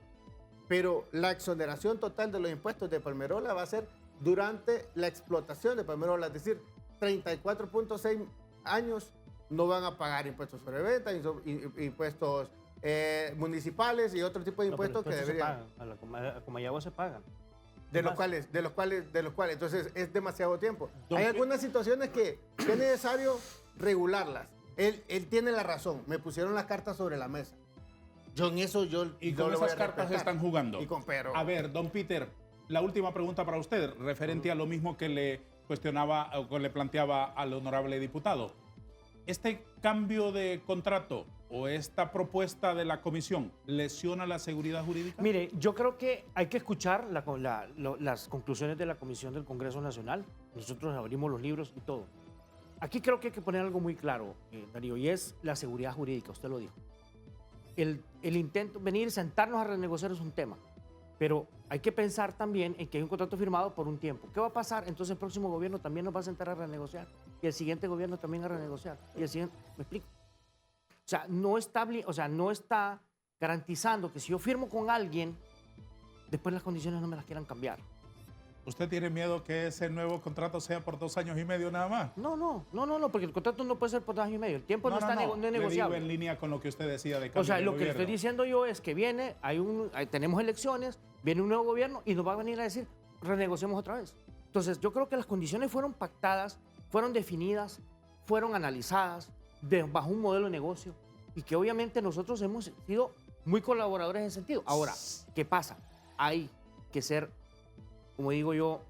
Pero la exoneración total de los impuestos de Palmerola va a ser durante la explotación de Palmerola, es decir, 34.6 años no van a pagar impuestos sobre venta, impuestos municipales y otro tipo de impuestos que deberían. A Comayagua se pagan. De los cuales, entonces es demasiado tiempo. Hay algunas situaciones que es necesario regularlas. Él tiene la razón, me pusieron las cartas sobre la mesa. Yo en eso y con esas cartas están jugando. Pero... A ver, don Peter, la última pregunta para usted, referente a lo mismo que le cuestionaba o que le planteaba al honorable diputado. ¿Este cambio de contrato o esta propuesta de la comisión lesiona la seguridad jurídica? Mire, yo creo que hay que escuchar las conclusiones de la Comisión del Congreso Nacional. Nosotros abrimos los libros y todo. Aquí creo que hay que poner algo muy claro, Darío, y es la seguridad jurídica, usted lo dijo. El intento, venir, sentarnos a renegociar es un tema, pero hay que pensar también en que hay un contrato firmado por un tiempo. ¿Qué va a pasar? Entonces el próximo gobierno también nos va a sentar a renegociar y el siguiente gobierno también a renegociar. Y el siguiente, ¿me explico? O sea, no está garantizando que si yo firmo con alguien, después las condiciones no me las quieran cambiar. ¿Usted tiene miedo que ese nuevo contrato sea por 2 años y medio nada más? No, porque el contrato no puede ser por 2 años y medio. El tiempo no es negociable. Le digo en línea con lo que usted decía de cambio. O sea, lo que le estoy diciendo yo es que tenemos elecciones, viene un nuevo gobierno y nos va a venir a decir, renegociemos otra vez. Entonces, yo creo que las condiciones fueron pactadas, fueron definidas, fueron analizadas bajo un modelo de negocio y que obviamente nosotros hemos sido muy colaboradores en ese sentido. Ahora, ¿qué pasa? Hay que ser, como digo yo,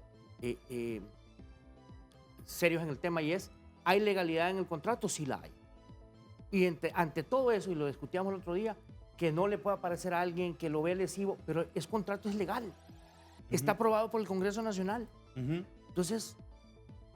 serios en el tema y es, ¿hay legalidad en el contrato? Sí la hay. Y ante todo eso, y lo discutíamos el otro día, que no le pueda parecer a alguien que lo ve lesivo, pero ese contrato es legal. Está aprobado por el Congreso Nacional. Entonces,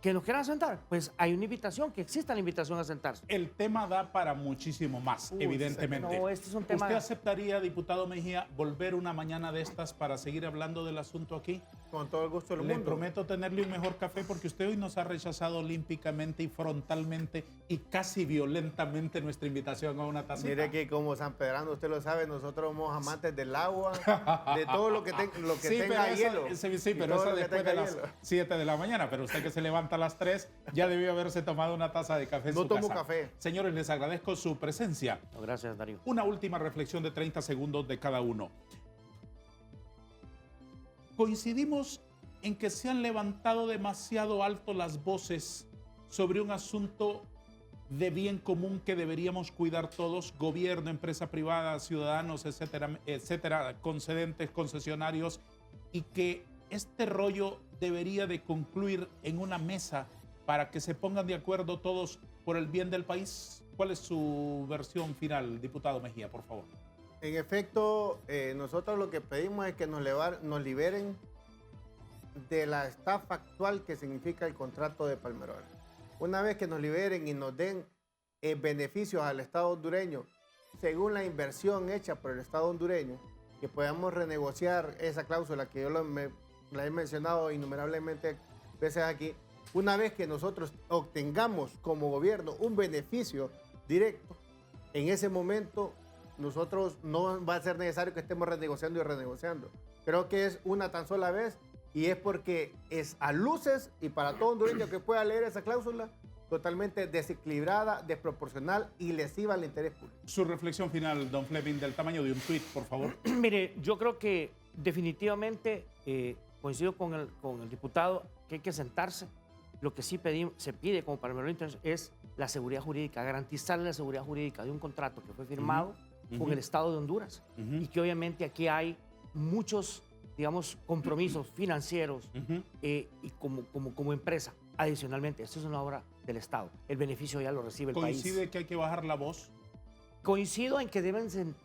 que nos quieran sentar, pues hay una invitación, que exista la invitación a sentarse. El tema da para muchísimo más, evidentemente. No, este es un tema... ¿Usted aceptaría, diputado Mejía, volver una mañana de estas para seguir hablando del asunto aquí? Con todo el gusto del Le mundo. prometo tenerle un mejor café porque usted hoy nos ha rechazado olímpicamente y frontalmente y casi violentamente nuestra invitación a una tacita. Mire que como San Pedrano, usted lo sabe, nosotros somos amantes del agua, de todo lo que, tenga hielo. Sí, pero eso después de las 7 de la mañana. Pero usted que se levanta a las 3 ya debió haberse tomado una taza de café en su casa. No tomo café. Señores, les agradezco su presencia. Gracias, Darío. Una última reflexión de 30 segundos de cada uno. Coincidimos en que se han levantado demasiado alto las voces sobre un asunto de bien común que deberíamos cuidar todos, gobierno, empresa privada, ciudadanos, etcétera, etcétera, concedentes, concesionarios, y que este rollo debería de concluir en una mesa para que se pongan de acuerdo todos por el bien del país. ¿Cuál es su versión final, diputado Mejía, por favor? En efecto, nosotros lo que pedimos es que nos liberen de la estafa actual que significa el contrato de Palmerola. Una vez que nos liberen y nos den beneficios al Estado hondureño, según la inversión hecha por el Estado hondureño, que podamos renegociar esa cláusula que yo la he mencionado innumerablemente veces aquí, una vez que nosotros obtengamos como gobierno un beneficio directo, en ese momento nosotros no va a ser necesario que estemos renegociando y renegociando. Creo que es una tan sola vez y es porque es a luces y para todo hondureño que pueda leer esa cláusula totalmente desequilibrada, desproporcional y lesiva al interés público. Su reflexión final, don Fleming, del tamaño de un tuit, por favor. Mire, yo creo que definitivamente coincido con el diputado que hay que sentarse. Lo que sí se pide como Palmerola es la seguridad jurídica, garantizar la seguridad jurídica de un contrato que fue firmado con el Estado de Honduras y que obviamente aquí hay muchos, digamos, compromisos financieros y como empresa. Adicionalmente, esto es una obra del Estado. El beneficio ya lo recibe el país. ¿Coincide que hay que bajar la voz? Coincido en que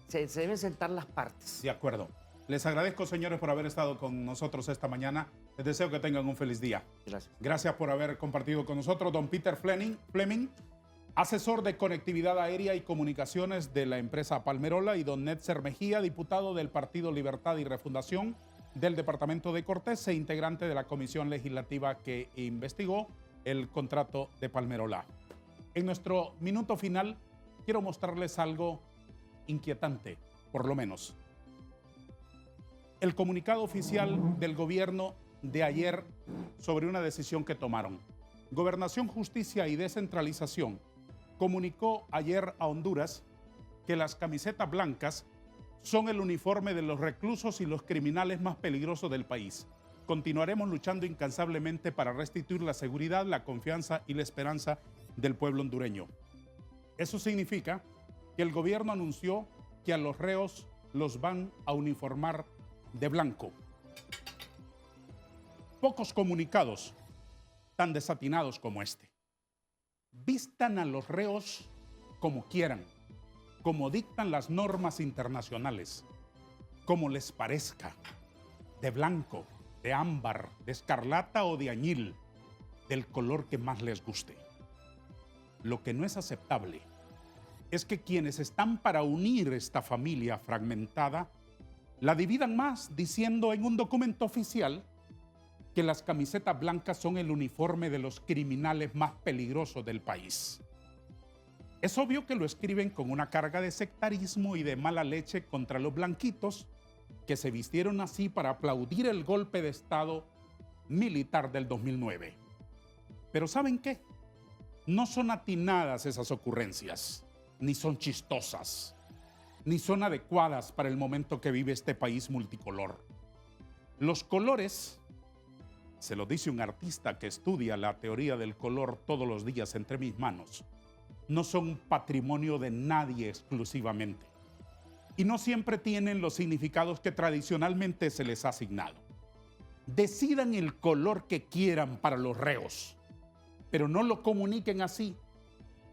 se deben sentar las partes. De acuerdo. Les agradezco, señores, por haber estado con nosotros esta mañana. Les deseo que tengan un feliz día. Gracias. Gracias por haber compartido con nosotros. Don Peter Fleming, asesor de conectividad aérea y comunicaciones de la empresa Palmerola, y don Netzer Mejía, diputado del Partido Libertad y Refundación del Departamento de Cortés e integrante de la comisión legislativa que investigó el contrato de Palmerola. En nuestro minuto final, quiero mostrarles algo inquietante, por lo menos. El comunicado oficial del gobierno de ayer sobre una decisión que tomaron. Gobernación, Justicia y Descentralización comunicó ayer a Honduras que las camisetas blancas son el uniforme de los reclusos y los criminales más peligrosos del país. Continuaremos luchando incansablemente para restituir la seguridad, la confianza y la esperanza del pueblo hondureño. Eso significa que el gobierno anunció que a los reos los van a uniformar de blanco. Pocos comunicados tan desatinados como este. Vistan a los reos como quieran, como dictan las normas internacionales, como les parezca, de blanco, de ámbar, de escarlata o de añil, del color que más les guste. Lo que no es aceptable es que quienes están para unir esta familia fragmentada la dividan más, diciendo en un documento oficial que las camisetas blancas son el uniforme de los criminales más peligrosos del país. Es obvio que lo escriben con una carga de sectarismo y de mala leche contra los blanquitos que se vistieron así para aplaudir el golpe de Estado militar del 2009. Pero ¿saben qué? No son atinadas esas ocurrencias, ni son chistosas, ni son adecuadas para el momento que vive este país multicolor. Los colores, se lo dice un artista que estudia la teoría del color todos los días entre mis manos, no son patrimonio de nadie exclusivamente. Y no siempre tienen los significados que tradicionalmente se les ha asignado. Decidan el color que quieran para los reos, pero no lo comuniquen así,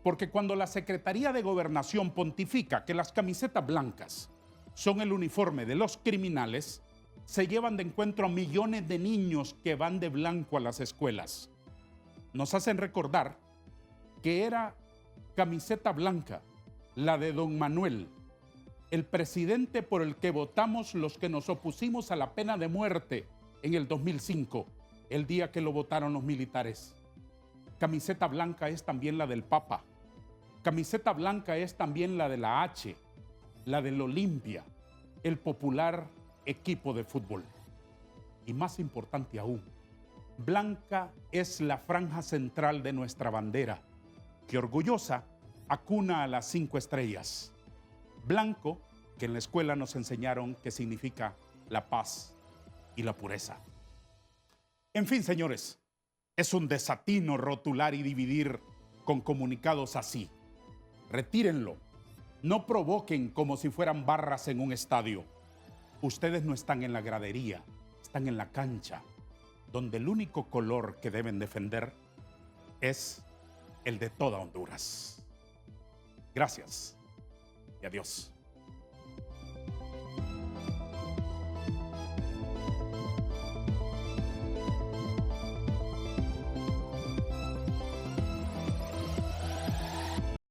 porque cuando la Secretaría de Gobernación pontifica que las camisetas blancas son el uniforme de los criminales, se llevan de encuentro a millones de niños que van de blanco a las escuelas. nos hacen recordar que era camiseta blanca, la de don Manuel, el presidente por el que votamos los que nos opusimos a la pena de muerte en el 2005, el día que lo votaron los militares. Camiseta blanca es también la del Papa. Camiseta blanca es también la de la H, la del Olimpia, el popular equipo de fútbol. Y más importante aún, blanca es la franja central de nuestra bandera, que orgullosa acuna a las 5 estrellas. Blanco, que en la escuela nos enseñaron que significa la paz y la pureza. En fin, señores, es un desatino rotular y dividir con comunicados así. Retírenlo. No provoquen como si fueran barras en un estadio. Ustedes no están en la gradería, están en la cancha, donde el único color que deben defender es el de toda Honduras. Gracias y adiós.